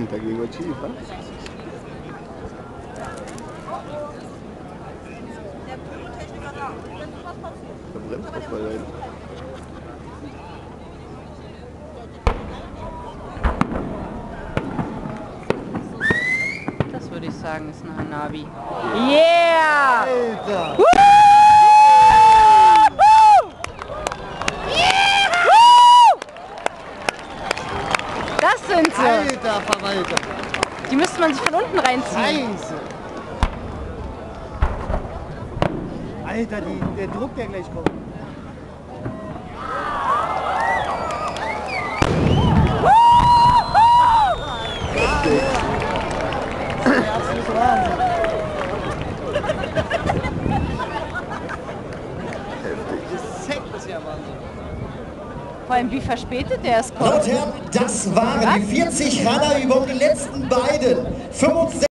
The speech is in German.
geht dagegen was schief, ne? Da bremst was mal rein. Das würde ich sagen, ist ein Hanabi. Yeah! Alter! Woo! Das sind sie! Alter Verwalter! Die müsste man sich von unten reinziehen. Scheiße! Alter, der Druck, der gleich kommt. Vor allem, wie verspätet der es kommt. Leute, das waren die 40 Hanabi, die letzten beiden. 65